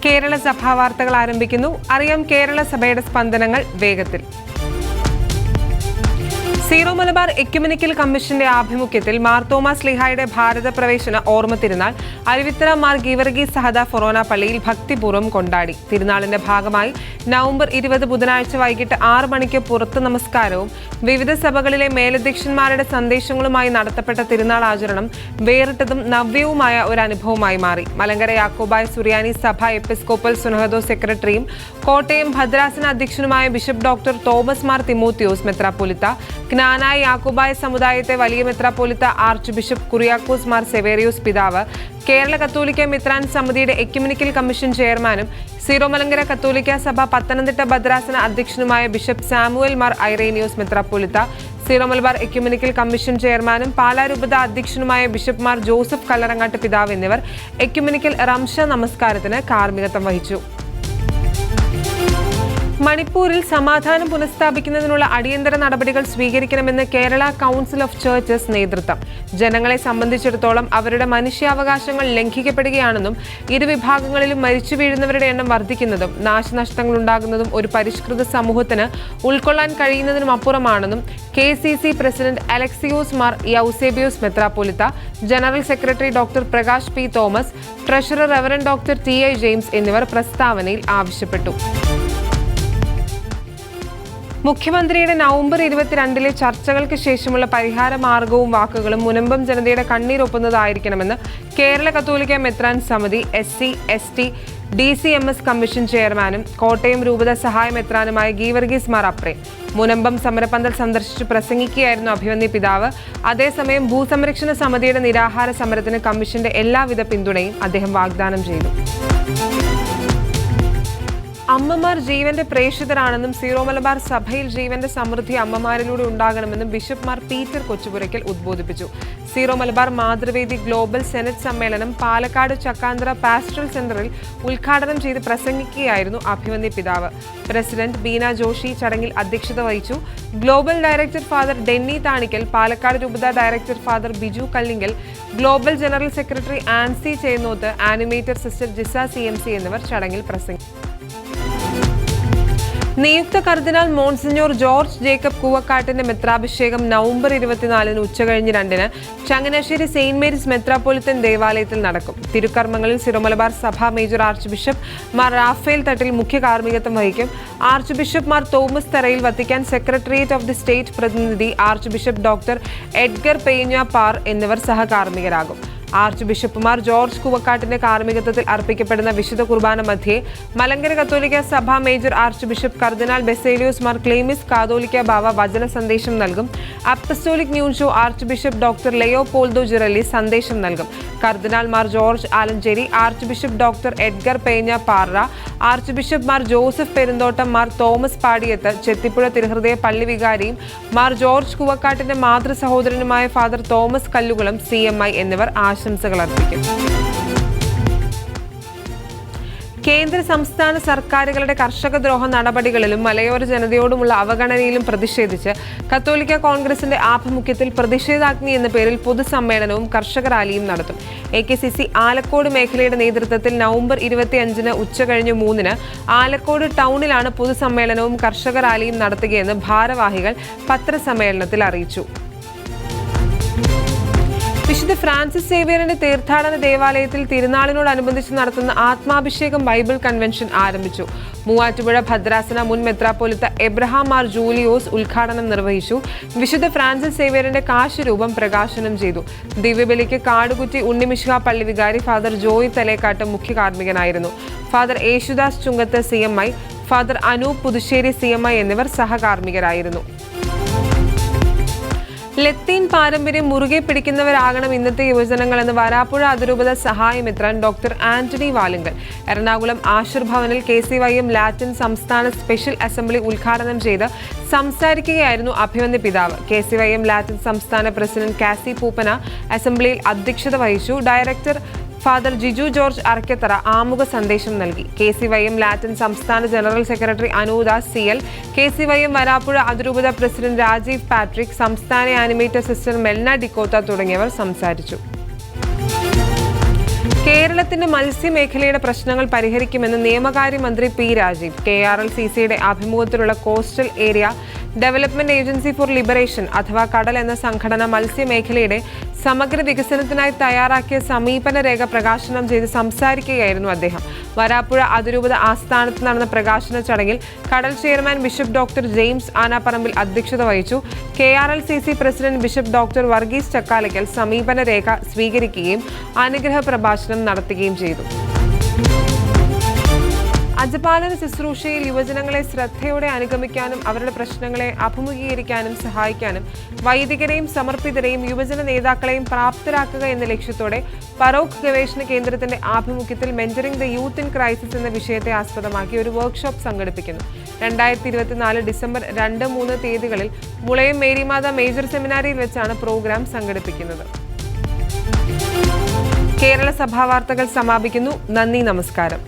കേരള സഭാ വാർത്തകൾ ആരംഭിക്കുന്നു. അറിയാം കേരള സഭയുടെ സ്പന്ദനങ്ങൾ വേഗത്തിൽ. സീറോ മലബാർ എക്യുമെനിക്കൽ കമ്മീഷന്റെ ആഭിമുഖ്യത്തിൽ മാർ തോമസ് ശ്ലീഹായുടെ ഭാരത പ്രവേശന ഓർമ്മ തിരുനാൾ അരുവിത്തറ മാർ ഗീവർഗീസ് സഹദ ഫൊറോന പള്ളിയിൽ ഭക്തിപൂർവ്വം കൊണ്ടാടി. തിരുനാളിന്റെ ഭാഗമായി നവംബർ 20 ബുധനാഴ്ച വൈകിട്ട് 6 മണിക്ക് പുറത്ത് നമസ്കാരവും വിവിധ സഭകളിലെ മേലധ്യക്ഷന്മാരുടെ സന്ദേശങ്ങളുമായി നടത്തപ്പെട്ട തിരുനാൾ ആചരണം വേറിട്ടതും നവ്യവുമായ ഒരു അനുഭവമായി മാറി. മലങ്കര യാക്കോബായ സുറിയാനി സഭ എപ്പിസ്കോപ്പൽ സുനഹദോ സെക്രട്ടറിയും കോട്ടയം ഭദ്രാസന അധ്യക്ഷനുമായ bishop doctor Thomas Mar Timotheos മെത്രാപ്പൊലിത്ത, ജ്ഞാനായ യാക്കോബായ സമുദായത്തെ വലിയ മെത്രാപ്പൊലിത്ത ആർച്ച് ബിഷപ്പ് കുറിയാക്കോസ് മാർ സെവേറിയോസ് പിതാവ്, കേരള കത്തോലിക്ക മിത്രാൻ സമിതിയുടെ എക്യുമെനിക്കൽ കമ്മീഷൻ ചെയർമാനും സീറോ മലങ്കര കത്തോലിക്ക സഭ പത്തനംതിട്ട ഭദ്രാസന അധ്യക്ഷനുമായ ബിഷപ്പ് സാമുവൽ മാർ ഐറേനിയോസ് മെത്രാപ്പൊലിത്ത, സീറോ മലബാർ എക്യുമെനിക്കൽ കമ്മീഷൻ ചെയർമാനും പാലാ രൂപത അധ്യക്ഷനുമായ ബിഷപ്പ് മാർ ജോസഫ് കല്ലറങ്ങാട്ട് പിതാവ് എന്നിവർ എക്യുമെനിക്കൽ റംഷ നമസ്കാരത്തിന് കാർമ്മികത്വം വഹിച്ചു. മണിപ്പൂരിൽ സമാധാനം പുനഃസ്ഥാപിക്കുന്നതിനുള്ള അടിയന്തര നടപടികൾ സ്വീകരിക്കണമെന്ന് കേരള കൗൺസിൽ ഓഫ് ചർച്ചസ് നേതൃത്വം. ജനങ്ങളെ സംബന്ധിച്ചിടത്തോളം അവരുടെ മനുഷ്യാവകാശങ്ങൾ ലംഘിക്കപ്പെടുകയാണെന്നും ഇരുവിഭാഗങ്ങളിലും മരിച്ചു വീഴുന്നവരുടെ എണ്ണം വർദ്ധിക്കുന്നതും നാശനഷ്ടങ്ങൾ ഉണ്ടാകുന്നതും ഒരു പരിഷ്കൃത സമൂഹത്തിന് ഉൾക്കൊള്ളാൻ കഴിയുന്നതിനും അപ്പുറമാണെന്നും KCC പ്രസിഡന്റ് അലക്സിയോസ് മാർ യൗസേബിയോസ് മെത്രാപ്പൊലിത്ത, general secretary doctor Prakash P. Thomas, treasurer reverend doctor TI James എന്നിവർ പ്രസ്താവനയിൽ ആവശ്യപ്പെട്ടു. മുഖ്യമന്ത്രിയുടെ നവംബർ 22 ചർച്ചകൾക്ക് ശേഷമുള്ള പരിഹാര മാർഗവും വാക്കുകളും മുനമ്പം ജനതയുടെ കണ്ണീരൊപ്പുന്നതായിരിക്കണമെന്ന് കേരള കത്തോലിക്ക മെത്രാൻ സമിതി SC/ST DCMS കമ്മീഷൻ ചെയർമാനും കോട്ടയം രൂപത സഹായ മെത്രാനുമായ ഗീവർഗീസ് മാർ അപ്രേ. മുനമ്പം സമരപന്തൽ സന്ദർശിച്ച് പ്രസംഗിക്കുകയായിരുന്നു അഭിവന്യ പിതാവ്. അതേസമയം ഭൂസംരക്ഷണ സമിതിയുടെ നിരാഹാര സമരത്തിന് കമ്മീഷന്റെ എല്ലാവിധ പിന്തുണയും അദ്ദേഹം വാഗ്ദാനം ചെയ്തു. അമ്മമാർ ജീവന്റെ പ്രേക്ഷിതരാണെന്നും സീറോ മലബാർ സഭയിൽ ജീവന്റെ സമൃദ്ധി അമ്മമാരിലൂടെ ഉണ്ടാകണമെന്നും ബിഷപ്പ് മാർ പീറ്റർ കൊച്ചുപുരയ്ക്കൽ ഉദ്ബോധിപ്പിച്ചു. Syro Malabar Mathruvedi global senate സമ്മേളനം പാലക്കാട് ചക്കാന്തറ പാസ്റ്ററൽ സെന്ററിൽ ഉദ്ഘാടനം ചെയ്ത് പ്രസംഗിക്കുകയായിരുന്നു അഭിവന്യ പിതാവ്. പ്രസിഡന്റ് ബീന ജോഷി ചടങ്ങിൽ അധ്യക്ഷത വഹിച്ചു. Global director father Denny Thanickal, Palakkad രൂപത director father Biju Kallinkal, global general secretary Ancy Chennoth, animator sister Jisa CMC എന്നിവർ ചടങ്ങിൽ പ്രസംഗിച്ചു. നിയുക്ത കർദിനാൾ മോൺസിഞ്ഞോർ ജോർജ് ജേക്കബ് കൂവക്കാട്ടിന്റെ മെത്രാഭിഷേകം നവംബർ 24 ഉച്ചകഴിഞ്ഞ് 2 ചങ്ങനാശ്ശേരി സെയിന്റ് മേരീസ് മെത്രാപ്പൊലിത്തൻ ദേവാലയത്തിൽ നടക്കും. തിരുക്കർമ്മങ്ങളിൽ സീറോ മലബാർ സഭ major archbishop Mar Raphael Thattil മുഖ്യ കാർമ്മികത്വം വഹിക്കും. Archbishop Mar Thomas Tharayil, Vatican secretariat of the state പ്രതിനിധി archbishop doctor Edgar Pena Parra എന്നിവർ സഹകാർമ്മികരാകും. ആർച്ച് ബിഷപ്പുമാർ ജോർജ് കൂവക്കാട്ടിന്റെ കാർമ്മികത്വത്തിൽ അർപ്പിക്കപ്പെടുന്ന വിശുദ്ധ കുർബാന മധ്യേ മലങ്കര കത്തോലിക്ക സഭ major archbishop cardinal Baselios Mar Cleemis Catholicos Bava വചന സന്ദേശം നൽകും. Apostolic nuncio archbishop doctor Leopoldo Girelli സന്ദേശം നൽകും. Cardinal Mar George Alencherry, archbishop doctor Edgar Pena Parra, archbishop Mar Joseph Perumthottam, Mar Thomas Padiyath, Chethipuzha തിരുഹൃദയ പള്ളി വികാരിയും മാർ ജോർജ് കൂവക്കാട്ടിന്റെ മാതൃ സഹോദരനുമായ ഫാദർ തോമസ് കല്ലുകുളം CMI എന്നിവർ ആശംസകൾ അർപ്പിക്കും. കേന്ദ്ര സംസ്ഥാന സർക്കാരുകളുടെ കർഷകദ്രോഹ നടപടികളിലും മലയോര ജനതയോടുമുള്ള അവഗണനയിലും പ്രതിഷേധിച്ച് കത്തോലിക്ക കോൺഗ്രസിന്റെ ആഭിമുഖ്യത്തിൽ പ്രതിഷേധാഗ്നി എന്ന പേരിൽ പൊതുസമ്മേളനവും കർഷക റാലിയും നടത്തും. AKCC ആലക്കോട് മേഖലയുടെ നേതൃത്വത്തിൽ നവംബർ 25 ഉച്ചകഴിഞ്ഞ് 3 ആലക്കോട് ടൗണിലാണ് പൊതുസമ്മേളനവും കർഷക റാലിയും നടത്തുകയെന്ന് ഭാരവാഹികൾ പത്രസമ്മേളനത്തിൽ അറിയിച്ചു. വിശുദ്ധ ഫ്രാൻസിസ് സേവ്യറിന്റെ തീർത്ഥാടന ദേവാലയത്തിൽ തിരുനാളിനോടനുബന്ധിച്ച് നടത്തുന്ന ആത്മാഭിഷേകം ബൈബിൾ കൺവെൻഷൻ ആരംഭിച്ചു. മൂവാറ്റുപുഴ ഭദ്രാസന മുൻ മെത്രാപ്പൊലിത്ത എബ്രഹാം മാർ ജൂലിയോസ് ഉദ്ഘാടനം നിർവഹിച്ചു. വിശുദ്ധ ഫ്രാൻസിസ് സേവ്യറിന്റെ കാശരൂപം പ്രകാശനം ചെയ്തു. ദിവ്യബലിക്ക് കാടുകുറ്റി ഉണ്ണിമിശിഹ പള്ളി വികാരി ഫാദർ ജോയ് തലേക്കാട്ട് മുഖ്യ കാർമ്മികനായിരുന്നു. ഫാദർ യേശുദാസ് ചുങ്കത്ത് CMI, father Anoop Puthussery CMI എന്നിവർ സഹകാർമ്മികരായിരുന്നു. ലത്തീൻ പാരമ്പര്യം മുറുകെ പിടിക്കുന്നവരാകണം ഇന്നത്തെ യുവജനങ്ങളെന്ന് വരാപ്പുഴ അതിരൂപത സഹായ മെത്രാൻ ഡോക്ടർ ആന്റണി വാലുങ്കൽ എറണാകുളം ആശുർ ഭവനിൽ KCYM ലാറ്റിൻ സംസ്ഥാന സ്പെഷ്യൽ അസംബ്ലി ഉദ്ഘാടനം ചെയ്ത് സംസാരിക്കുകയായിരുന്നു അഭിവന്യ പിതാവ്. KCYM ലാറ്റിൻ സംസ്ഥാന പ്രസിഡന്റ് കാസി പൂപ്പന അസംബ്ലിയിൽ അധ്യക്ഷത വഹിച്ചു. Director father Jiju George Arakkathara ആമുഖ സന്ദേശം നൽകി. KCYM ലാറ്റിൻ സംസ്ഥാന general secretary Anudas CL, KCYM Varapuzha അതിരൂപത പ്രസിഡന്റ് രാജീവ് പാട്രിക്, സംസ്ഥാന ആനിമേറ്റർ സിസ്റ്റർ മെൽന ഡിക്കോത്ത തുടങ്ങിയവർ സംസാരിച്ചു. കേരളത്തിന്റെ മത്സ്യമേഖലയുടെ പ്രശ്നങ്ങൾ പരിഹരിക്കുമെന്ന് നിയമകാര്യ മന്ത്രി പി രാജീവ്. KRLCCയുടെ ആഭിമുഖ്യത്തിലുള്ള coastal area development agency for Liberation അഥവാ കടൽ എന്ന സംഘടന മത്സ്യമേഖലയുടെ സമഗ്ര വികസനത്തിനായി തയ്യാറാക്കിയ സമീപന രേഖ പ്രകാശനം ചെയ്ത് സംസാരിക്കുകയായിരുന്നു അദ്ദേഹം. വരാപ്പുഴ അതിരൂപത ആസ്ഥാനത്ത് നടന്ന പ്രകാശന ചടങ്ങിൽ Kadal chairman bishop doctor James Anaparambil അധ്യക്ഷത വഹിച്ചു. KRLCC president bishop doctor Varghese Chakkalakkal സമീപന രേഖ സ്വീകരിക്കുകയും അനുഗ്രഹ പ്രഭാഷണം നടത്തുകയും ചെയ്തു. അജപാലന ശുശ്രൂഷയിൽ യുവജനങ്ങളെ ശ്രദ്ധയോടെ അനുഗമിക്കാനും അവരുടെ പ്രശ്നങ്ങളെ അഭിമുഖീകരിക്കാനും സഹായിക്കാനും വൈദികരെയും സമർപ്പിതരെയും യുവജന നേതാക്കളെയും പ്രാപ്തരാക്കുക എന്ന ലക്ഷ്യത്തോടെ ഫറോക്ക് ഗവേഷണ കേന്ദ്രത്തിന്റെ ആഭിമുഖ്യത്തിൽ mentoring the youth in crisis എന്ന വിഷയത്തെ ആസ്പദമാക്കി ഒരു വർക്ക്ഷോപ്പ് സംഘടിപ്പിക്കുന്നു. 2024 ഡിസംബർ 2-3 തീയതികളിൽ മുളയം മേരിമാത മേജർ സെമിനാരിയിൽ വെച്ചാണ് പ്രോഗ്രാം സംഘടിപ്പിക്കുന്നത്. കേരള സഭാ വാർത്തകൾ സമാപിക്കുന്നു. നന്ദി, നമസ്കാരം.